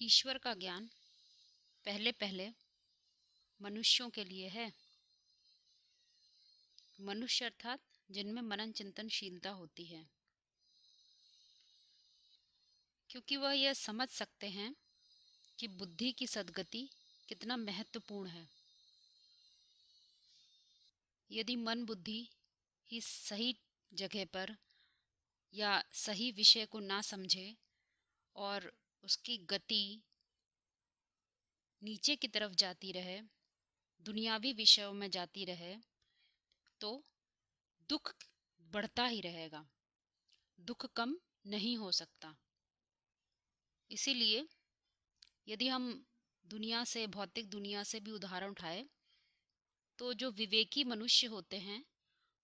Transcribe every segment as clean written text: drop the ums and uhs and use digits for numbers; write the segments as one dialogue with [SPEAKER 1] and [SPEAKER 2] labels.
[SPEAKER 1] ईश्वर का ज्ञान पहले पहले मनुष्यों के लिए है। मनुष्य अर्थात जिनमें मनन चिंतनशीलता होती है, क्योंकि वह यह समझ सकते हैं कि बुद्धि की सद्गति कितना महत्वपूर्ण है। यदि मन बुद्धि ही सही जगह पर या सही विषय को ना समझे और उसकी गति नीचे की तरफ जाती रहे, दुनियावी विषयों में जाती रहे, तो दुख बढ़ता ही रहेगा, दुख कम नहीं हो सकता। इसीलिए यदि हम दुनिया से, भौतिक दुनिया से भी उदाहरण उठाए, तो जो विवेकी मनुष्य होते हैं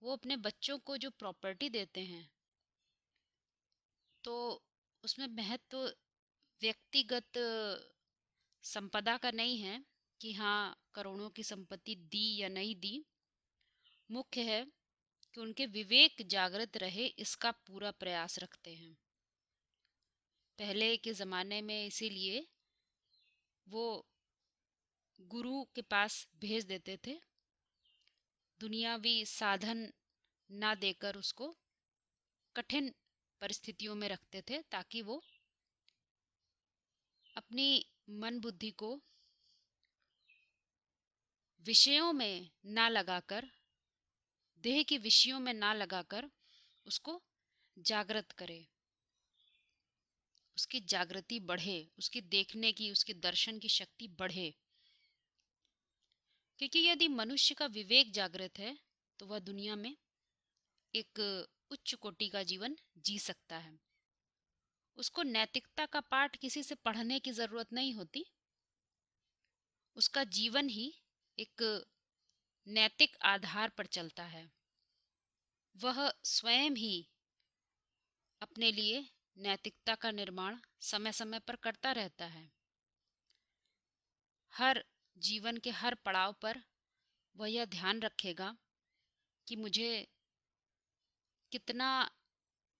[SPEAKER 1] वो अपने बच्चों को जो प्रॉपर्टी देते हैं, तो उसमें महत्व व्यक्तिगत संपदा का नहीं है कि हाँ करोड़ों की संपत्ति दी या नहीं दी। मुख्य है कि उनके विवेक जागृत रहे, इसका पूरा प्रयास रखते हैं। पहले के ज़माने में इसीलिए वो गुरु के पास भेज देते थे, दुनियावी साधन ना देकर उसको कठिन परिस्थितियों में रखते थे, ताकि वो अपनी मन बुद्धि को विषयों में ना लगाकर, देह के विषयों में ना लगाकर उसको जागृत करे, उसकी जागृति बढ़े, उसकी देखने की, उसके दर्शन की शक्ति बढ़े। क्योंकि यदि मनुष्य का विवेक जागृत है तो वह दुनिया में एक उच्च कोटि का जीवन जी सकता है। उसको नैतिकता का पाठ किसी से पढ़ने की जरूरत नहीं होती, उसका जीवन ही एक नैतिक आधार पर चलता है। वह स्वयं ही अपने लिए नैतिकता का निर्माण समय समय पर करता रहता है। हर जीवन के हर पड़ाव पर वह यह ध्यान रखेगा कि मुझे कितना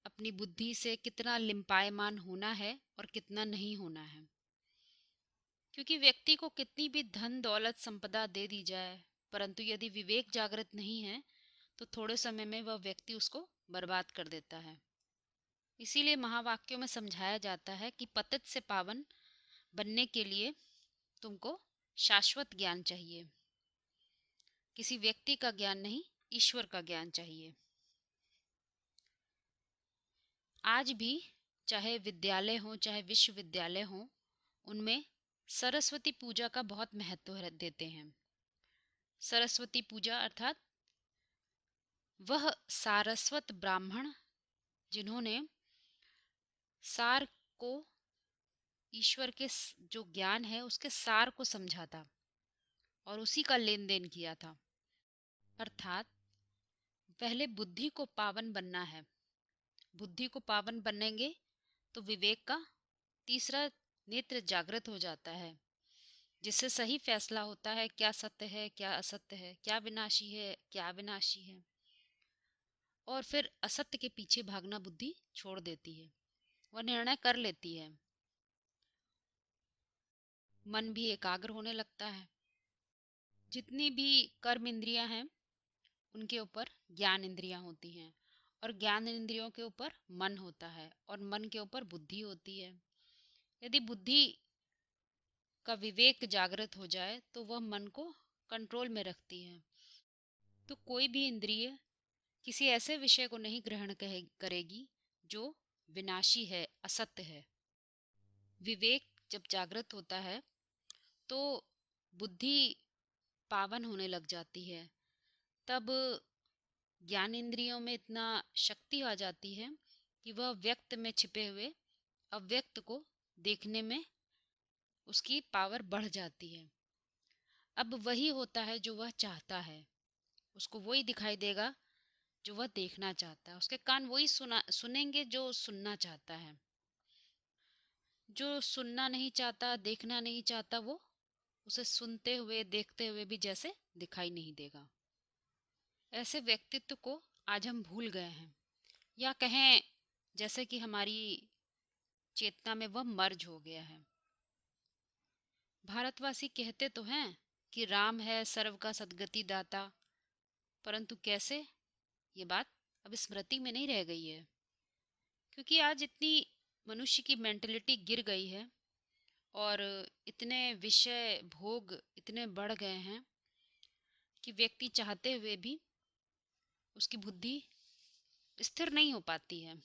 [SPEAKER 1] अपनी बुद्धि से कितना लिम्पायमान होना है और कितना नहीं होना है। क्योंकि व्यक्ति को कितनी भी धन दौलत संपदा दे दी जाए, परंतु यदि विवेक जागृत नहीं है तो थोड़े समय में वह व्यक्ति उसको बर्बाद कर देता है। इसीलिए महावाक्यों में समझाया जाता है कि पतित से पावन बनने के लिए तुमको शाश्वत ज्ञान चाहिए, किसी व्यक्ति का ज्ञान नहीं, ईश्वर का ज्ञान चाहिए। आज भी चाहे विद्यालय हो चाहे विश्वविद्यालय हो, उनमें सरस्वती पूजा का बहुत महत्व देते हैं। सरस्वती पूजा अर्थात वह सारस्वत ब्राह्मण जिन्होंने सार को, ईश्वर के जो ज्ञान है उसके सार को समझा था और उसी का लेन देन किया था। अर्थात पहले बुद्धि को पावन बनना है। बुद्धि को पावन बनेंगे तो विवेक का तीसरा नेत्र जागृत हो जाता है, जिससे सही फैसला होता है क्या सत्य है क्या असत्य है, क्या विनाशी है क्या अविनाशी है। और फिर असत्य के पीछे भागना बुद्धि छोड़ देती है, वह निर्णय कर लेती है। मन भी एकाग्र होने लगता है। जितनी भी कर्म इंद्रियां हैं उनके ऊपर ज्ञान इंद्रियां होती हैं, और ज्ञान इंद्रियों के ऊपर मन होता है, और मन के ऊपर बुद्धि होती है। यदि बुद्धि का विवेक जागृत हो जाए तो वह मन को कंट्रोल में रखती है। तो कोई भी इंद्रिय किसी ऐसे विषय को नहीं ग्रहण करेगी जो विनाशी है, असत्य है। विवेक जब जागृत होता है तो बुद्धि पावन होने लग जाती है। तब ज्ञान इंद्रियों में इतना शक्ति आ जाती है कि वह व्यक्त में छिपे हुए अव्यक्त को देखने में उसकी पावर बढ़ जाती है। अब वही होता है जो वह चाहता है, उसको वही दिखाई देगा जो वह देखना चाहता है, उसके कान वही सुनेंगे जो सुनना चाहता है। जो सुनना नहीं चाहता, देखना नहीं चाहता, वो उसे सुनते हुए देखते हुए भी जैसे दिखाई नहीं देगा। ऐसे व्यक्तित्व को आज हम भूल गए हैं, या कहें जैसे कि हमारी चेतना में वह मर्ज हो गया है। भारतवासी कहते तो हैं कि राम है सर्व का सद्गति दाता, परंतु कैसे, ये बात अब स्मृति में नहीं रह गई है। क्योंकि आज इतनी मनुष्य की मेंटलिटी गिर गई है और इतने विषय भोग इतने बढ़ गए हैं कि व्यक्ति चाहते हुए भी उसकी बुद्धि स्थिर नहीं हो पाती है।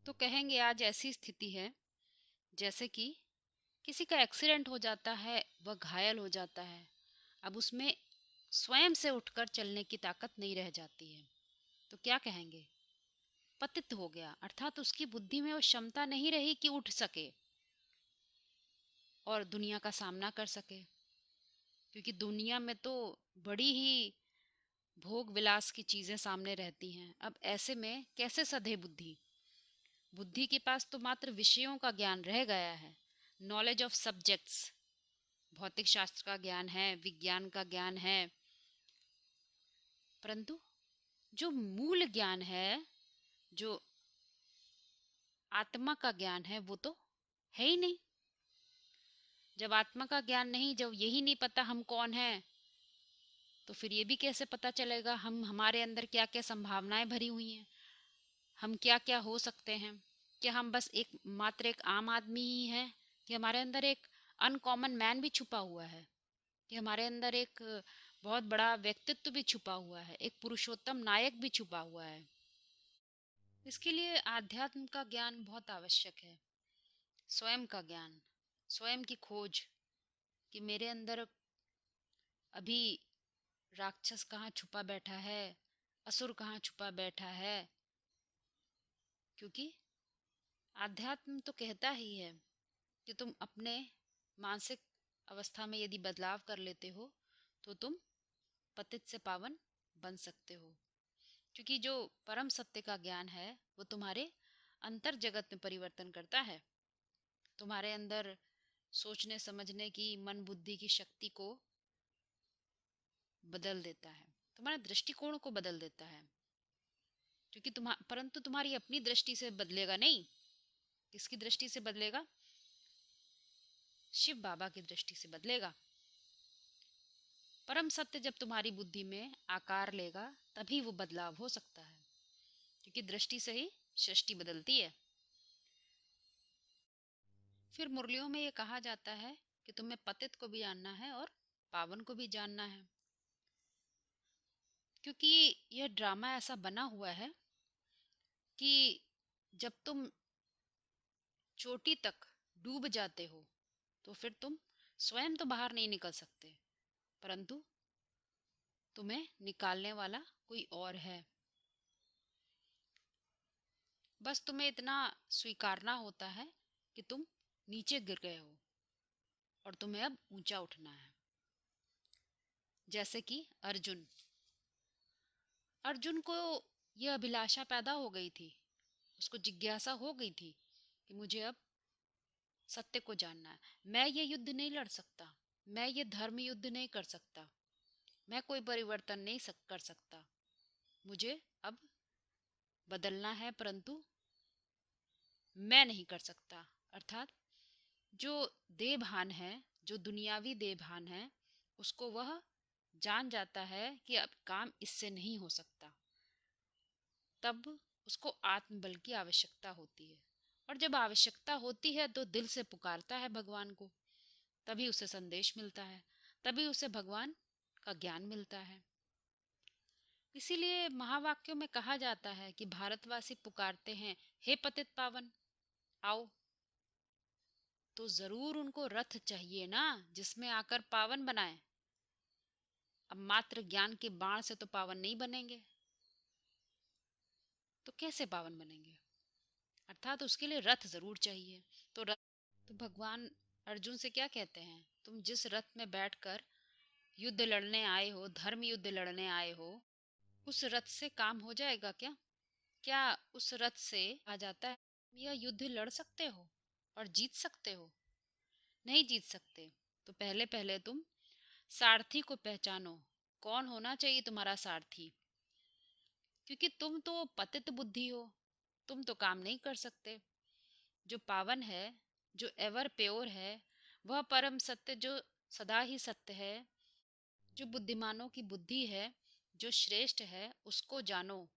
[SPEAKER 1] तो कहेंगे आज ऐसी स्थिति है जैसे कि किसी का एक्सीडेंट हो जाता है, वह घायल हो जाता है, अब उसमें स्वयं से उठकर चलने की ताकत नहीं रह जाती है। तो क्या कहेंगे, पतित हो गया, अर्थात उसकी बुद्धि में वो क्षमता नहीं रही कि उठ सके और दुनिया का सामना कर सके। क्योंकि दुनिया में तो बड़ी ही भोग विलास की चीजें सामने रहती हैं। अब ऐसे में कैसे सधे बुद्धि, बुद्धि के पास तो मात्र विषयों का ज्ञान रह गया है, नॉलेज ऑफ सब्जेक्ट्स, भौतिक शास्त्र का ज्ञान है, विज्ञान का ज्ञान है, परंतु जो मूल ज्ञान है, जो आत्मा का ज्ञान है, वो तो है ही नहीं। जब आत्मा का ज्ञान नहीं, जब यही नहीं पता हम कौन है, तो फिर ये भी कैसे पता चलेगा हम हमारे अंदर क्या क्या संभावनाएं भरी हुई हैं, हम क्या क्या हो सकते हैं। क्या हम बस एक मात्र एक आम आदमी ही हैं, कि हमारे अंदर एक अनकॉमन मैन भी छुपा हुआ है, कि हमारे अंदर एक बहुत बड़ा व्यक्तित्व भी छुपा हुआ है, एक पुरुषोत्तम नायक भी छुपा हुआ है। इसके लिए आध्यात्म का ज्ञान बहुत आवश्यक है, स्वयं का ज्ञान, स्वयं की खोज, कि मेरे अंदर अभी राक्षस कहाँ छुपा बैठा है, असुर कहाँ छुपा बैठा है। क्योंकि आध्यात्म तो कहता ही है कि तुम अपने मानसिक अवस्था में यदि बदलाव कर लेते हो तो तुम पतित से पावन बन सकते हो। क्योंकि जो परम सत्य का ज्ञान है वो तुम्हारे अंतर जगत में परिवर्तन करता है, तुम्हारे अंदर सोचने समझने की, मन बुद्धि की शक्ति को बदल देता है, तुम्हारे दृष्टिकोण को बदल देता है। क्योंकि परंतु तुम्हारी अपनी दृष्टि से बदलेगा नहीं, किसकी दृष्टि से बदलेगा, शिव बाबा की दृष्टि से बदलेगा। परम सत्य जब तुम्हारी बुद्धि में आकार लेगा तभी वो बदलाव हो सकता है, क्योंकि दृष्टि से ही सृष्टि बदलती है। फिर मुरलियों में ये कहा जाता है कि तुम्हें पतित को भी जानना है और पावन को भी जानना है। क्योंकि यह ड्रामा ऐसा बना हुआ है कि जब तुम चोटी तक डूब जाते हो तो फिर तुम स्वयं तो बाहर नहीं निकल सकते, परंतु तुम्हें निकालने वाला कोई और है। बस तुम्हें इतना स्वीकारना होता है कि तुम नीचे गिर गए हो और तुम्हें अब ऊंचा उठना है। जैसे कि अर्जुन, अर्जुन को यह अभिलाषा पैदा हो गई थी, उसको जिज्ञासा हो गई थी कि मुझे अब सत्य को जानना है, मैं ये युद्ध नहीं लड़ सकता, मैं ये धर्म युद्ध नहीं कर सकता, मैं कोई परिवर्तन नहीं कर सकता, मुझे अब बदलना है, परंतु मैं नहीं कर सकता। अर्थात जो देह भान है, जो दुनियावी देह भान है, उसको वह जान जाता है कि अब काम इससे नहीं हो सकता। तब उसको आत्मबल की आवश्यकता होती है, और जब आवश्यकता होती है तो दिल से पुकारता है भगवान को, तभी उसे संदेश मिलता है, तभी उसे भगवान का ज्ञान मिलता है। इसीलिए महावाक्यों में कहा जाता है कि भारतवासी पुकारते हैं, हे पतित पावन आओ। तो जरूर उनको रथ चाहिए ना, जिसमें आकर पावन बनाए। अब मात्र ज्ञान के बाण से तो पावन नहीं बनेंगे, तो कैसे पावन बनेंगे, अर्थात उसके लिए रथ जरूर चाहिए। तो रथ, तो भगवान अर्जुन से क्या कहते हैं, तुम जिस रथ में बैठकर युद्ध लड़ने आए हो, धर्म युद्ध लड़ने आए हो, उस रथ से काम हो जाएगा क्या? क्या उस रथ से आ जाता है यह युद्ध लड़ सकते हो और जीत सकते हो? नहीं जीत सकते। तो पहले पहले तुम सारथी को पहचानो, कौन होना चाहिए तुम्हारा सारथी। क्योंकि तुम तो पतित बुद्धि हो, तुम तो काम नहीं कर सकते। जो पावन है, जो एवर प्योर है, वह परम सत्य जो सदा ही सत्य है, जो बुद्धिमानों की बुद्धि है, जो श्रेष्ठ है, उसको जानो,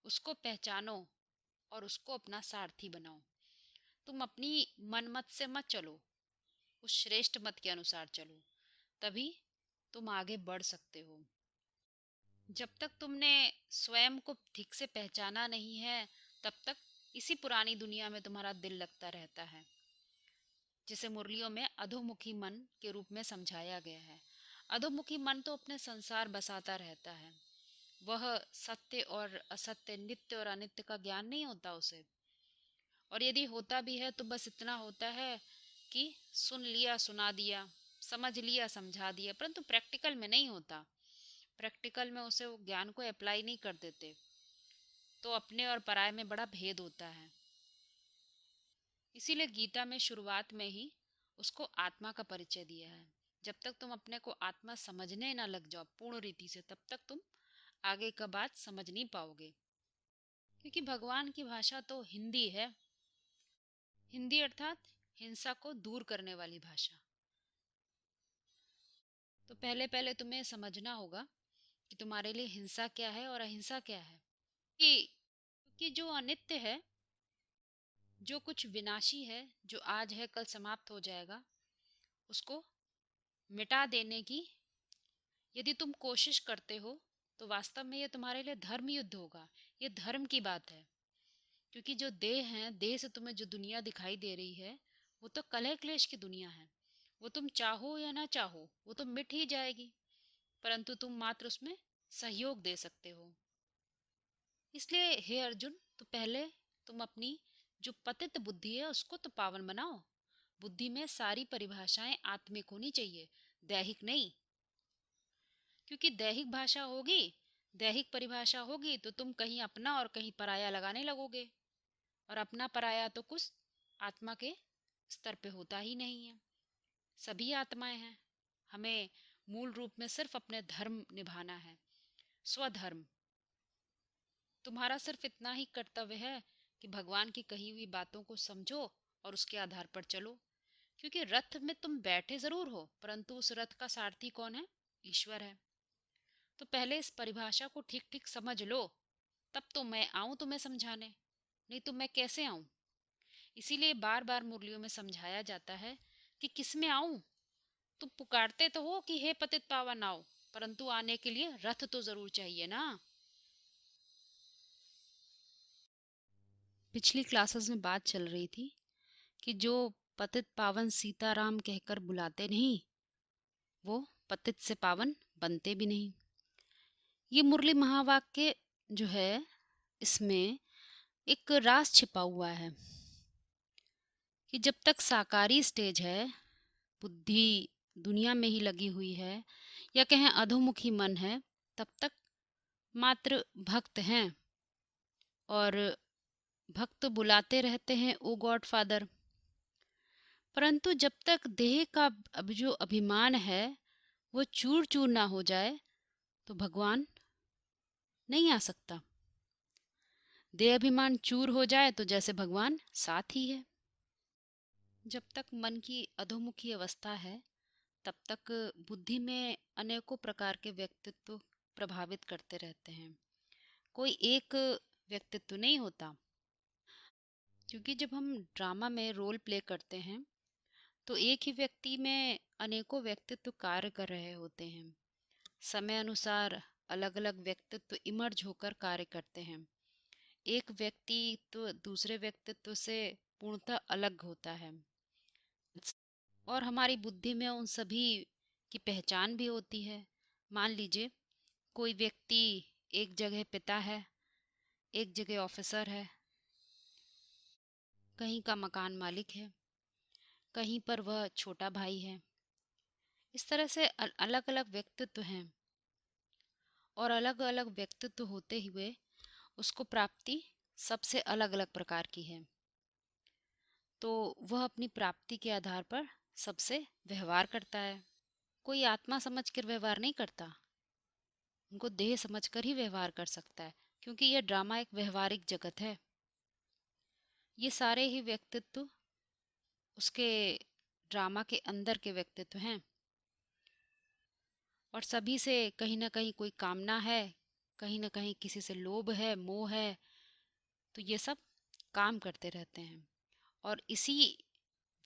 [SPEAKER 1] उसको पहचानो और उसको अपना सारथी बनाओ। तुम अपनी मन मत से मत चलो, उस श्रेष्ठ मत के अनुसार चलो, तभी तुम आगे बढ़ सकते हो। जब तक तुमने स्वयं को ठीक से पहचाना नहीं है, तब तक इसी पुरानी दुनिया में तुम्हारा दिल लगता रहता है, जिसे मुरलियों में अधोमुखी मन के रूप में समझाया गया है। अधोमुखी मन तो अपने संसार बसाता रहता है, वह सत्य और असत्य, नित्य और अनित्य का ज्ञान नहीं होता उसे। और यदि होता भी है तो बस इतना होता है कि सुन लिया, सुना दिया, समझ लिया, समझा दिया, परंतु प्रैक्टिकल में नहीं होता। प्रैक्टिकल में उसे वो ज्ञान को अप्लाई नहीं कर देते। तो अपने और पराये में बड़ा भेद होता है। इसीलिए गीता में शुरुआत में ही उसको आत्मा का परिचय दिया है। जब तक तुम अपने को आत्मा समझने ना लग जाओ पूर्ण रीति से, तब तक तुम आगे का बात समझ नहीं पाओगे। क्योंकि भगवान की भाषा तो हिंदी है। हिंदी अर्थात हिंसा को दूर करने वाली भाषा। तो पहले पहले तुम्हें समझना होगा कि तुम्हारे लिए हिंसा क्या है और अहिंसा क्या है। क्योंकि जो अनित्य है, जो कुछ विनाशी है, जो आज है कल समाप्त हो जाएगा, उसको मिटा देने की यदि तुम कोशिश करते हो, तो वास्तव में ये तुम्हारे लिए धर्म युद्ध होगा। ये धर्म की बात है। क्योंकि जो देह है, देह से तुम्हें जो दुनिया दिखाई दे रही है, वो तो कलह क्लेश की दुनिया है। वो तुम चाहो या ना चाहो, वो तो मिट ही जाएगी। परंतु तुम मात्र उसमें सहयोग दे सकते हो। इसलिए हे अर्जुन, तो पहले तुम अपनी जो पतित बुद्धि है उसको तो पावन बनाओ। बुद्धि में सारी परिभाषाएं आत्मिक होनी चाहिए, दैहिक नहीं। क्योंकि दैहिक भाषा होगी, दैहिक परिभाषा होगी, तो तुम कहीं अपना और कहीं पराया लगाने लगोगे। और अपना पराया तो कुछ आत्मा के स्तर पे होता ही नहीं है। सभी आत्माएं हैं। हमें मूल रूप में सिर्फ अपने धर्म निभाना है, स्वधर्म। तुम्हारा सिर्फ इतना ही कर्तव्य है कि भगवान की कही हुई बातों को समझो और उसके आधार पर चलो। क्योंकि रथ में तुम बैठे जरूर हो, परंतु उस रथ का सारथी कौन है? ईश्वर है। तो पहले इस परिभाषा को ठीक ठीक समझ लो, तब तो मैं आऊं तुम्हें समझाने, नहीं तो मैं कैसे आऊं? इसीलिए बार बार मुरलियों में समझाया जाता है कि किस में आऊं। तुम पुकारते तो हो कि हे पतित पावन आओ, परंतु आने के लिए रथ तो जरूर चाहिए ना। पिछली क्लासेस में बात चल रही थी कि जो पतित पावन सीताराम कहकर बुलाते नहीं, वो पतित से पावन बनते भी नहीं। ये मुरली महावाक्य जो है, इसमें एक राज छिपा हुआ है कि जब तक साकारी स्टेज है, बुद्धि दुनिया में ही लगी हुई है, या कहें अधोमुखी मन है, तब तक मात्र भक्त हैं। और भक्त बुलाते रहते हैं ओ गॉड फादर। परंतु जब तक देह का अब जो अभिमान है वो चूर चूर ना हो जाए, तो भगवान नहीं आ सकता। देह अभिमान चूर हो जाए तो जैसे भगवान साथ ही है। जब तक मन की अधोमुखी अवस्था है, तब तक बुद्धि में अनेकों प्रकार के व्यक्तित्व प्रभावित करते रहते हैं। कोई एक व्यक्तित्व नहीं होता। क्योंकि जब हम ड्रामा में रोल प्ले करते हैं, तो एक ही व्यक्ति में अनेकों व्यक्तित्व कार्य कर रहे होते हैं। समय अनुसार अलग अलग व्यक्तित्व इमर्ज होकर कार्य करते हैं। एक व्यक्तित्व दूसरे व्यक्तित्व से पूर्णतः अलग होता है। और हमारी बुद्धि में उन सभी की पहचान भी होती है। मान लीजिए कोई व्यक्ति एक जगह पिता है, एक जगह ऑफिसर है, कहीं का मकान मालिक है, कहीं पर वह छोटा भाई है। इस तरह से अलग अलग व्यक्तित्व हैं। और अलग अलग व्यक्तित्व होते हुए उसको प्राप्ति सबसे अलग अलग प्रकार की है। तो वह अपनी प्राप्ति के आधार पर सबसे व्यवहार करता है। कोई आत्मा समझ कर व्यवहार नहीं करता, उनको देह समझकर ही व्यवहार कर सकता है। क्योंकि यह ड्रामा एक व्यवहारिक जगत है। ये सारे ही व्यक्तित्व उसके ड्रामा के अंदर के व्यक्तित्व हैं और सभी से कहीं ना कहीं कोई कामना है, कहीं ना कहीं किसी से लोभ है, मोह है। तो ये सब काम करते रहते हैं और इसी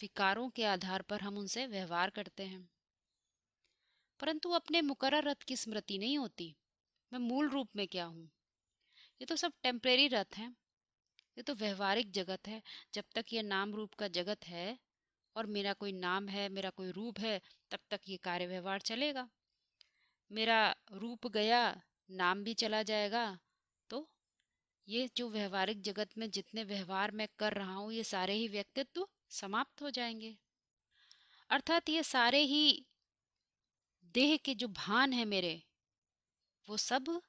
[SPEAKER 1] विकारों के आधार पर हम उनसे व्यवहार करते हैं। परंतु अपने मुकर्रर रथ की स्मृति नहीं होती, मैं मूल रूप में क्या हूँ। ये तो सब टेम्परेरी रथ है, ये तो व्यवहारिक जगत है। जब तक ये नाम रूप का जगत है और मेरा कोई नाम है, मेरा कोई रूप है, तब तक ये कार्य व्यवहार चलेगा। मेरा रूप गया, नाम भी चला जाएगा, तो ये जो व्यवहारिक जगत में जितने व्यवहार मैं कर रहा हूँ, ये सारे ही व्यक्तित्व समाप्त हो जाएंगे। अर्थात ये सारे ही देह के जो भान है मेरे, वो सब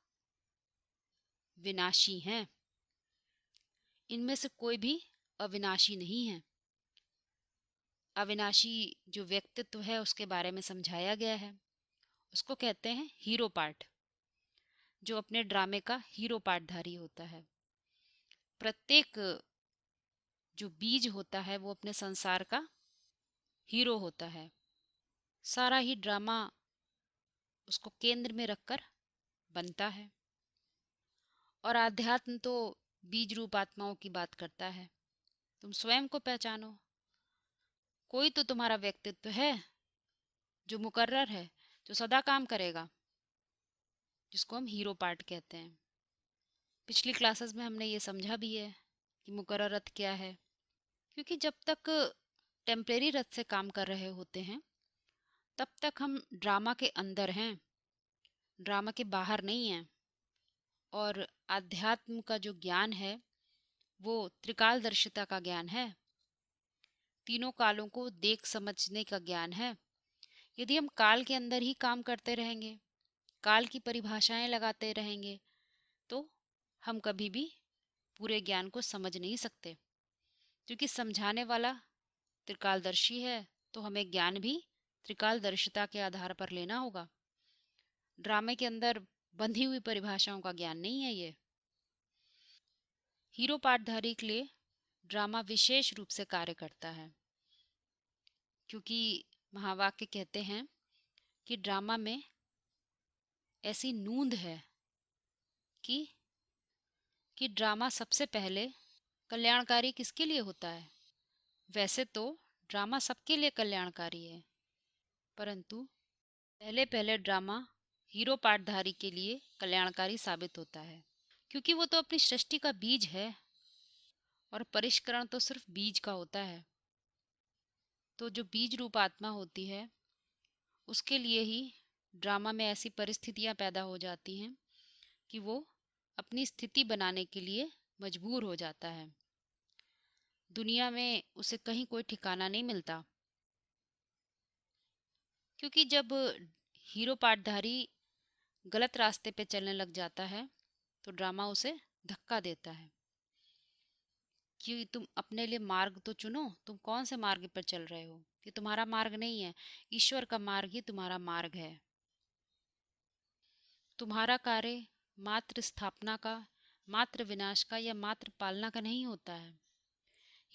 [SPEAKER 1] विनाशी हैं। इनमें से कोई भी अविनाशी नहीं है। अविनाशी जो व्यक्तित्व है उसके बारे में समझाया गया है। उसको कहते हैं हीरो पार्ट, जो अपने ड्रामे का हीरो पार्टधारी होता है। प्रत्येक जो बीज होता है वो अपने संसार का हीरो होता है। सारा ही ड्रामा उसको केंद्र में रखकर बनता है। और आध्यात्म तो बीज रूप आत्माओं की बात करता है। तुम स्वयं को पहचानो। कोई तो तुम्हारा व्यक्तित्व है जो मुकर्रर है, जो सदा काम करेगा, जिसको हम हीरो पार्ट कहते हैं। पिछली क्लासेस में हमने ये समझा भी है कि मुकर्रर रथ क्या है। क्योंकि जब तक टेम्परेरी रथ से काम कर रहे होते हैं, तब तक हम ड्रामा के अंदर हैं, ड्रामा के बाहर नहीं हैं। और आध्यात्म का जो ज्ञान है वो त्रिकालदर्शिता का ज्ञान है, तीनों कालों को देख समझने का ज्ञान है। यदि हम काल के अंदर ही काम करते रहेंगे, काल की परिभाषाएं लगाते रहेंगे, तो हम कभी भी पूरे ज्ञान को समझ नहीं सकते। क्योंकि समझाने वाला त्रिकालदर्शी है, तो हमें ज्ञान भी त्रिकालदर्शिता के आधार पर लेना होगा। ड्रामे के अंदर बंधी हुई परिभाषाओं का ज्ञान नहीं है ये। हीरो पाठधारी के लिए ड्रामा विशेष रूप से कार्य करता है, क्योंकि महावाक्य कहते हैं कि ड्रामा में ऐसी नूंद है कि ड्रामा सबसे पहले कल्याणकारी किसके लिए होता है। वैसे तो ड्रामा सबके लिए कल्याणकारी है, परंतु पहले पहले ड्रामा हीरो पाठधारी के लिए कल्याणकारी साबित होता है, क्योंकि वो तो अपनी सृष्टि का बीज है और परिष्करण तो सिर्फ बीज का होता है। तो जो बीज रूप आत्मा होती है, उसके लिए ही ड्रामा में ऐसी परिस्थितियां पैदा हो जाती हैं कि वो अपनी स्थिति बनाने के लिए मजबूर हो जाता है। दुनिया में उसे कहीं कोई ठिकाना नहीं मिलता, क्योंकि जब हीरो पाठधारी गलत रास्ते पे चलने लग जाता है, तो ड्रामा उसे धक्का देता है कि तुम अपने लिए मार्ग तो चुनो, तुम कौन से मार्ग पर चल रहे हो। ये तुम्हारा मार्ग नहीं है, ईश्वर का मार्ग ही तुम्हारा मार्ग है। तुम्हारा कार्य मात्र स्थापना का, मात्र विनाश का या मात्र पालना का नहीं होता है।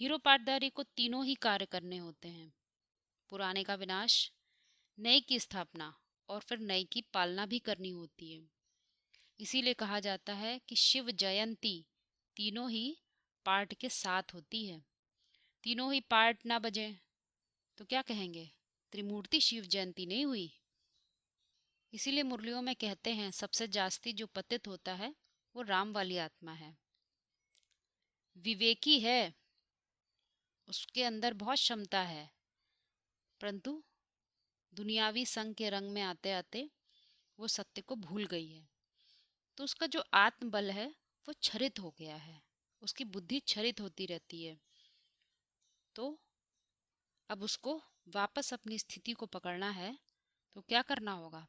[SPEAKER 1] हीरो पाठधारी को तीनों ही कार्य करने होते हैं। पुराने का विनाश, नए की स्थापना और फिर नए की पालना भी करनी होती है। इसीलिए कहा जाता है कि शिव जयंती तीनों ही पार्ट के साथ होती है। तीनों ही पार्ट ना बजे तो क्या कहेंगे, त्रिमूर्ति शिव जयंती नहीं हुई। इसीलिए मुरलियों में कहते हैं सबसे जास्ती जो पतित होता है वो राम वाली आत्मा है। विवेकी है, उसके अंदर बहुत क्षमता है, परंतु दुनियावी संग के रंग में आते आते वो सत्य को भूल गई है। तो उसका जो आत्मबल है वो क्षरित हो गया है, उसकी बुद्धि क्षरित होती रहती है। तो अब उसको वापस अपनी स्थिति को पकड़ना है, तो क्या करना होगा,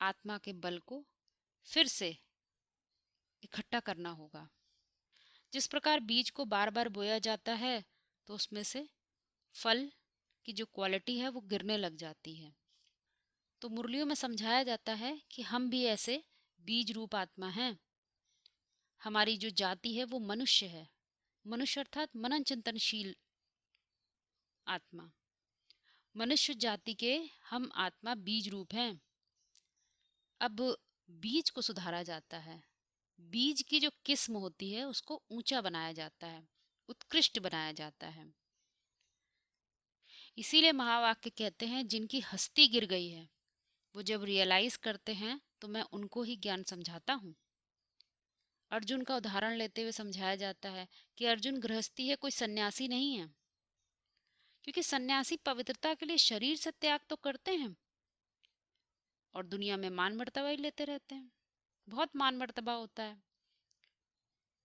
[SPEAKER 1] आत्मा के बल को फिर से इकट्ठा करना होगा। जिस प्रकार बीज को बार बार बोया जाता है, तो उसमें से फल की जो क्वालिटी है वो गिरने लग जाती है। तो मुरलियों में समझाया जाता है कि हम भी ऐसे बीज रूप आत्मा हैं। हमारी जो जाति है वो मनुष्य है। मनुष्य अर्थात मनन चिंतनशील आत्मा। मनुष्य जाति के हम आत्मा बीज रूप हैं। अब बीज को सुधारा जाता है, बीज की जो किस्म होती है उसको ऊंचा बनाया जाता है, उत्कृष्ट बनाया जाता है। इसीलिए महावाक्य कहते हैं जिनकी हस्ती गिर गई है वो जब रियलाइज करते हैं तो मैं उनको ही ज्ञान समझाता हूँ। अर्जुन का उदाहरण लेते हुए समझाया जाता है कि अर्जुन गृहस्थी है, कोई सन्यासी नहीं है। क्योंकि सन्यासी पवित्रता के लिए शरीर से त्याग तो करते हैं और दुनिया में मान मर्तबा ही लेते रहते हैं, बहुत मान मर्तबा होता है,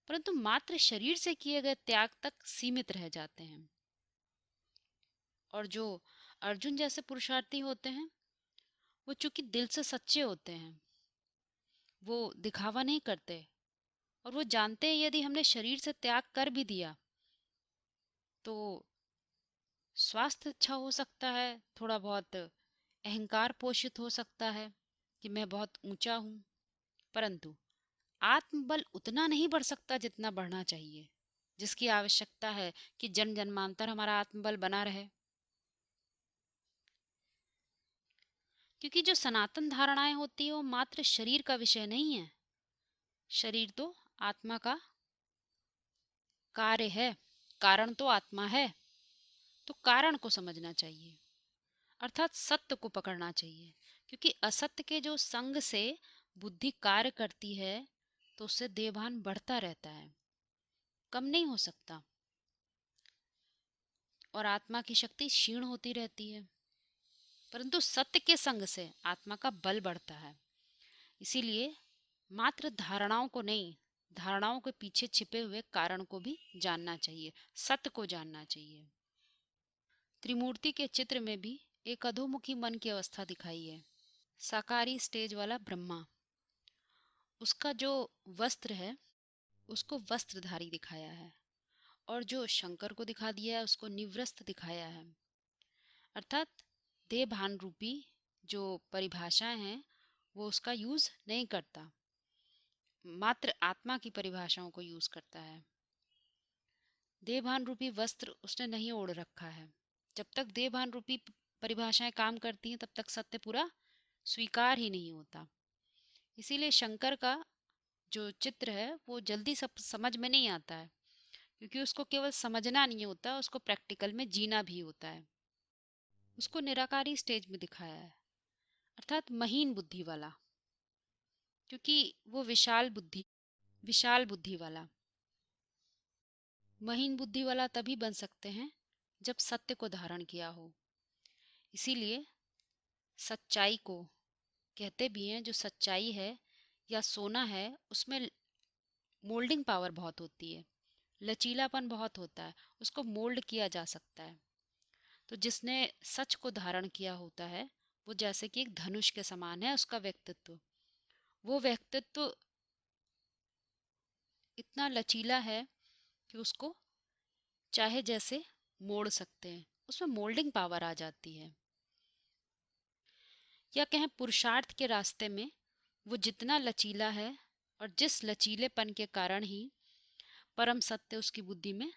[SPEAKER 1] परंतु मात्र शरीर से किए गए त्याग तक सीमित रह जाते हैं। और जो अर्जुन जैसे पुरुषार्थी होते हैं वो चूंकि दिल से सच्चे होते हैं, वो दिखावा नहीं करते और वो जानते हैं यदि हमने शरीर से त्याग कर भी दिया तो स्वास्थ्य अच्छा हो सकता है, थोड़ा बहुत अहंकार पोषित हो सकता है कि मैं बहुत ऊंचा हूं, परंतु आत्मबल उतना नहीं बढ़ सकता जितना बढ़ना चाहिए, जिसकी आवश्यकता है कि जन्म जन्मांतर हमारा आत्मबल बना रहे। क्योंकि जो सनातन धारणाएं होती है वो मात्र शरीर का विषय नहीं है, शरीर तो आत्मा का कार्य है, कारण तो आत्मा है, तो कारण को समझना चाहिए, अर्थात सत्य को पकड़ना चाहिए। क्योंकि असत्य के जो संग से बुद्धि कार्य करती है तो उससे देहभान बढ़ता रहता है, कम नहीं हो सकता, और आत्मा की शक्ति क्षीण होती रहती है। परंतु सत्य के संग से आत्मा का बल बढ़ता है। इसीलिए मात्र धारणाओं को नहीं, धारणाओं के पीछे छिपे हुए कारण को भी जानना चाहिए, सत्य को जानना चाहिए। त्रिमूर्ति के चित्र में भी एक अधोमुखी मन की अवस्था दिखाई है। साकारी स्टेज वाला ब्रह्मा, उसका जो वस्त्र है उसको वस्त्रधारी दिखाया है, और जो शंकर को दिखा दिया है उसको निवृत्त दिखाया है। अर्थात देह भान रूपी जो परिभाषाएं हैं वो उसका यूज नहीं करता, मात्र आत्मा की परिभाषाओं को यूज करता है। देहभान रूपी वस्त्र उसने नहीं ओढ़ रखा है। जब तक देहभान रूपी परिभाषाएं काम करती हैं तब तक सत्य पूरा स्वीकार ही नहीं होता। इसीलिए शंकर का जो चित्र है वो जल्दी सब समझ में नहीं आता है, क्योंकि उसको केवल समझना नहीं होता, उसको प्रैक्टिकल में जीना भी होता है। उसको निराकारी स्टेज में दिखाया है, अर्थात महीन बुद्धि वाला, क्योंकि वो विशाल बुद्धि वाला। महीन बुद्धि वाला तभी बन सकते हैं जब सत्य को धारण किया हो। इसीलिए सच्चाई को कहते भी हैं, जो सच्चाई है या सोना है उसमें मोल्डिंग पावर बहुत होती है, लचीलापन बहुत होता है, उसको मोल्ड किया जा सकता है। तो जिसने सच को धारण किया होता है वो जैसे कि एक धनुष के समान है, उसका व्यक्तित्व, वो व्यक्तित्व इतना लचीला है कि उसको चाहे जैसे मोड़ सकते हैं, उसमें मोल्डिंग पावर आ जाती है। या कहें पुरुषार्थ के रास्ते में वो जितना लचीला है और जिस लचीलेपन के कारण ही परम सत्य उसकी बुद्धि में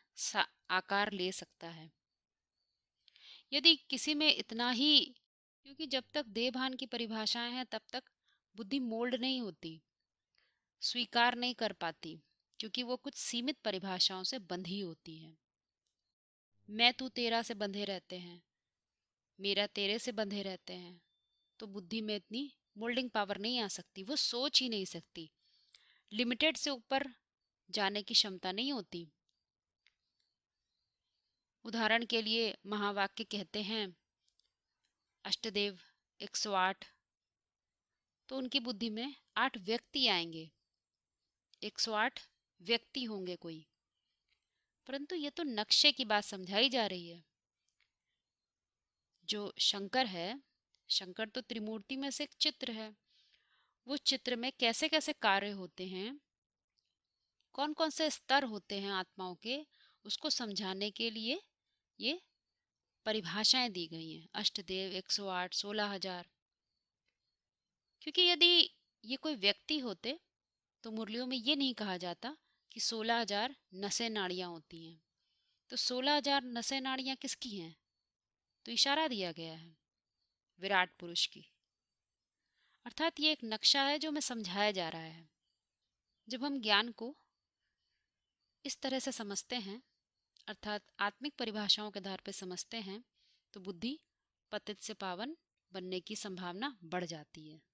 [SPEAKER 1] आकार ले सकता है। यदि किसी में इतना ही, क्योंकि जब तक देह भान की परिभाषाएं हैं तब तक बुद्धि मोल्ड नहीं होती, स्वीकार नहीं कर पाती, क्योंकि वो कुछ सीमित परिभाषाओं से बंधी होती है। मैं तू तेरा से बंधे रहते हैं, मेरा तेरे से बंधे रहते हैं, तो बुद्धि में इतनी मोल्डिंग पावर नहीं आ सकती, वो सोच ही नहीं सकती, लिमिटेड से ऊपर जाने की क्षमता नहीं होती। उदाहरण के लिए महावाक्य कहते हैं अष्टदेव 108, तो उनकी बुद्धि में 8 व्यक्ति आएंगे, 108 व्यक्ति होंगे कोई, परंतु ये तो नक्शे की बात समझाई जा रही है। जो शंकर है, शंकर तो त्रिमूर्ति में से एक चित्र है, वो चित्र में कैसे कैसे कार्य होते हैं, कौन कौन से स्तर होते हैं आत्माओं के, उसको समझाने के लिए ये परिभाषाएं दी गई हैं, अष्टदेव 108 16,000। क्योंकि यदि ये कोई व्यक्ति होते तो मुरलियों में ये नहीं कहा जाता कि 16,000 नसें नाड़ियां होती हैं। तो 16,000 नसें नाड़ियां किसकी हैं? तो इशारा दिया गया है विराट पुरुष की। अर्थात ये एक नक्शा है जो हमें समझाया जा रहा है। जब हम ज्ञान को इस तरह से समझते हैं, अर्थात आत्मिक परिभाषाओं के आधार पर समझते हैं, तो बुद्धि पतित से पावन बनने की संभावना बढ़ जाती है।